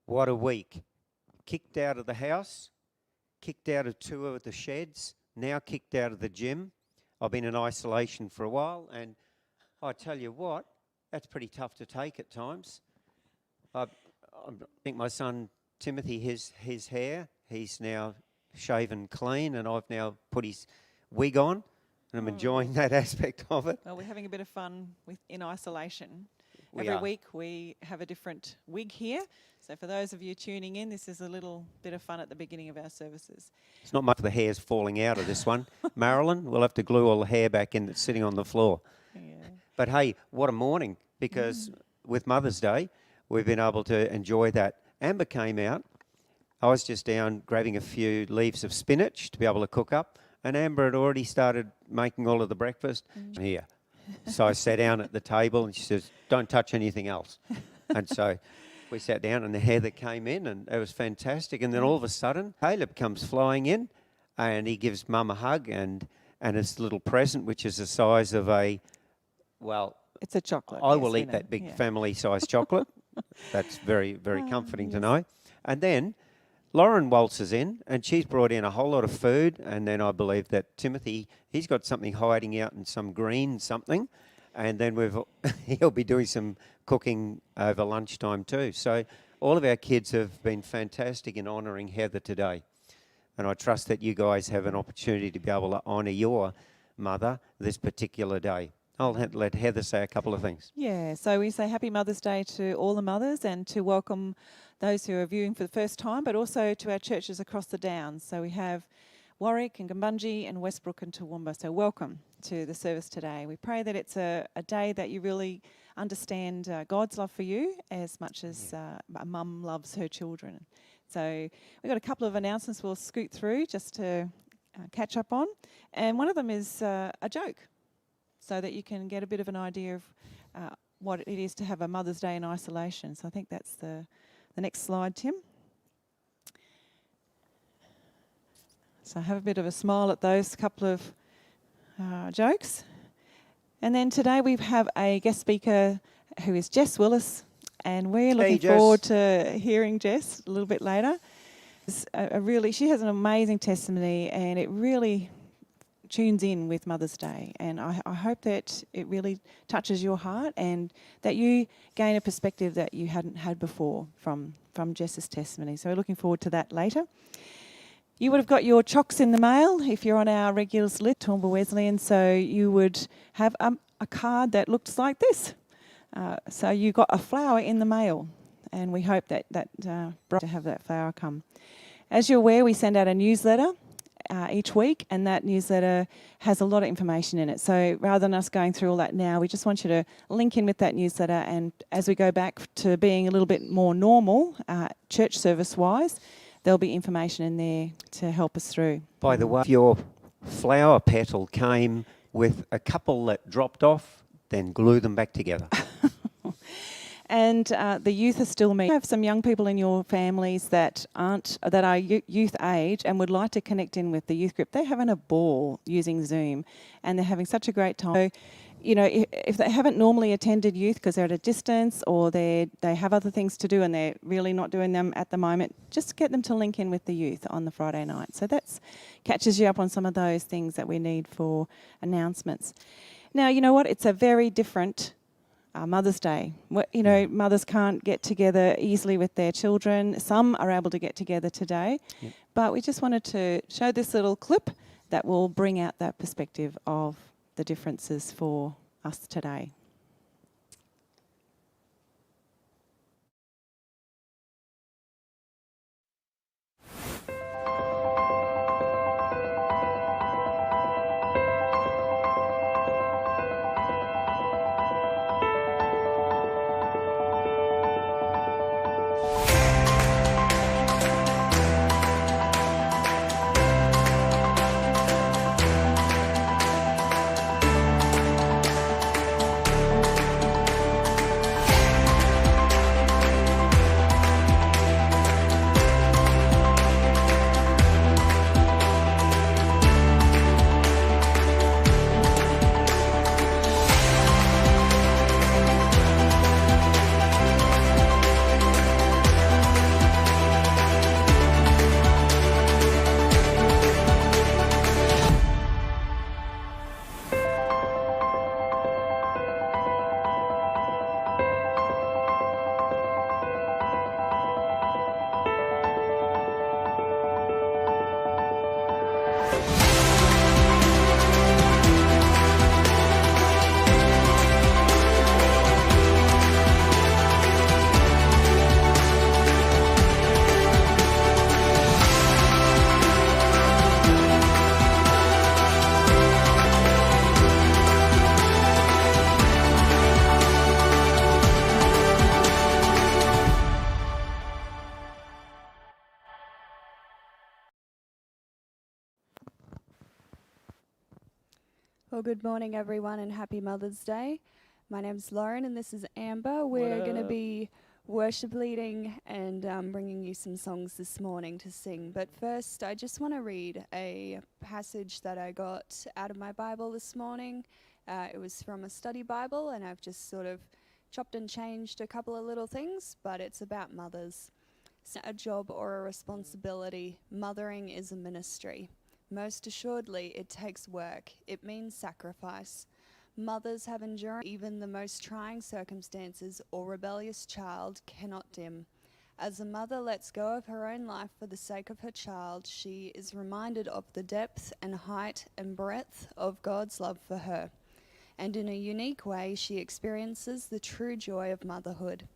What a week. Kicked out of the house, kicked out of 2 of the sheds, now kicked out of the gym. I've been in isolation for a while, and I tell you what, that's pretty tough to take at times. I think my son Timothy, his hair, he's now shaven clean, and I've now put his wig on, and I'm enjoying that aspect of it. Well, we're having a bit of fun in isolation. We Every are. week we have a different wig here. So for those of you tuning in, this is a little bit of fun at the beginning of our services. It's not much of the hair's falling out of this one. Marilyn, we'll have to glue all the hair back in that's sitting on the floor. Yeah. But hey, what a morning, because with Mother's Day, we've been able to enjoy that. Amber came out. I was just down grabbing a few leaves of spinach to be able to cook up, and Amber had already started making all of the breakfast here. So I sat down at the table, and she says, "Don't touch anything else." And so we sat down, and the Heather came in, and it was fantastic. And then all of a sudden, Caleb comes flying in, and he gives Mum a hug and this little present, which is the size of a, well, It's a chocolate. I yes, will we eat know. that big Yeah. family-sized chocolate. That's very, very comforting to yes. know. And then Lauren waltzes in, and she's brought in a whole lot of food. And then I believe that Timothy, he's got something hiding out in some green something. And then he'll be doing some cooking over lunchtime too. So all of our kids have been fantastic in honouring Heather today. And I trust that you guys have an opportunity to be able to honour your mother this particular day. I'll let Heather say a couple of things. Yeah, so we say Happy Mother's Day to all the mothers and to welcome those who are viewing for the first time, but also to our churches across the Downs. So we have Warwick and Gumbunji and Westbrook and Toowoomba. So welcome to the service today. We pray that it's a day that you really understand God's love for you as much as a mum loves her children. So we've got a couple of announcements we'll scoot through just to catch up on. And one of them is a joke, so that you can get a bit of an idea of what it is to have a Mother's Day in isolation. So I think that's the next slide, Tim. So have a bit of a smile at those couple of jokes. And then today we have a guest speaker who is Jess Willis, and we're looking forward to hearing Jess a little bit later. She has an amazing testimony, and it really tunes in with Mother's Day, and I hope that it really touches your heart and that you gain a perspective that you hadn't had before from Jess's testimony. So we're looking forward to that later. You would have got your chocks in the mail if you're on our regulars list, Toowoomba Wesleyan, so you would have a card that looks like this. So you got a flower in the mail, and we hope that to have that flower come. As you're aware, we send out a newsletter each week, and that newsletter has a lot of information in it. So rather than us going through all that now, we just want you to link in with that newsletter, and as we go back to being a little bit more normal, church service-wise, there'll be information in there to help us through. By the way, if your flower petal came with a couple that dropped off, then glue them back together. And the youth are still meeting. You have some young people in your families that are youth age and would like to connect in with the youth group. They're having a ball using Zoom, and they're having such a great time. So, you know, if they haven't normally attended youth because they're at a distance or they have other things to do and they're really not doing them at the moment, just get them to link in with the youth on the Friday night. So that catches you up on some of those things that we need for announcements. Now, you know what? It's a very different Mother's Day. You know, mothers can't get together easily with their children. Some are able to get together today, but we just wanted to show this little clip that will bring out that perspective of the differences for us today. Well, good morning, everyone, and happy Mother's Day. My name's Lauren, and this is Amber. We're going to be worship leading and bringing you some songs this morning to sing. But first, I just want to read a passage that I got out of my Bible this morning. It was from a study Bible, and I've just sort of chopped and changed a couple of little things, but it's about mothers. It's not a job or a responsibility. Mothering is a ministry. Most assuredly, it takes work. It means sacrifice. Mothers have endured even the most trying circumstances or rebellious child cannot dim. As a mother lets go of her own life for the sake of her child, she is reminded of the depth and height and breadth of God's love for her. And in a unique way, she experiences the true joy of motherhood.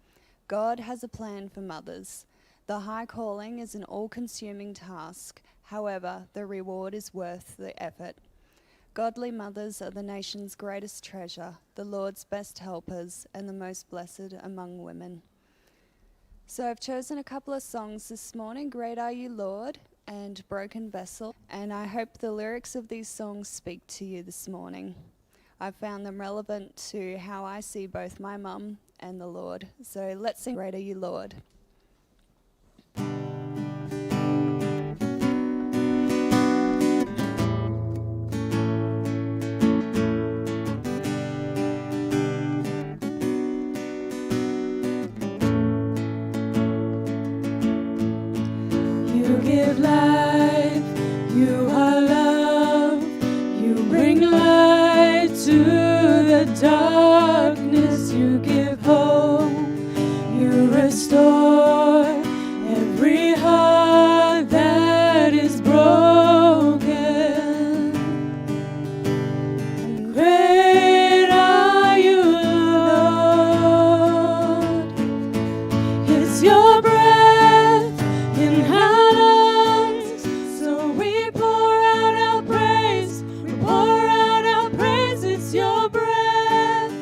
God has a plan for mothers. The high calling is an all-consuming task. However, the reward is worth the effort. Godly mothers are the nation's greatest treasure, the Lord's best helpers, and the most blessed among women. So I've chosen a couple of songs this morning, Great Are You, Lord, and Broken Vessel, and I hope the lyrics of these songs speak to you this morning. I've found them relevant to how I see both my mum and the Lord. So let's sing Great Are You, Lord. You give life, you are love, you bring light to the darkness, you give hope, you restore every heart that is broken. And great are you, Lord. It's your breath in our lungs, so we pour out our praise. We pour out our praise. It's your breath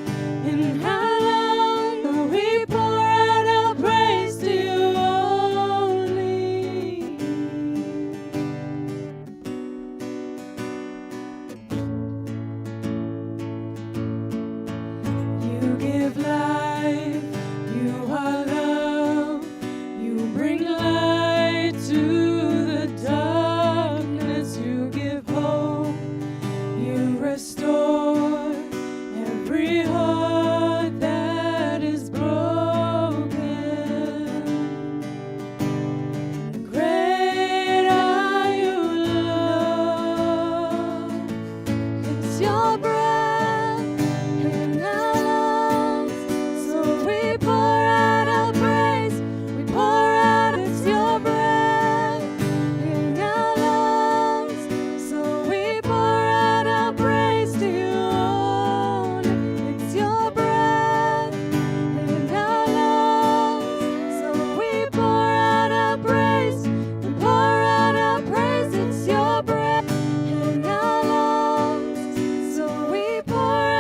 in our lungs, so we pour out our praise to you only. You give life, you are love, you bring light to the darkness, you give hope, you restore every heart that is broken. Great are you, Lord. It's your breath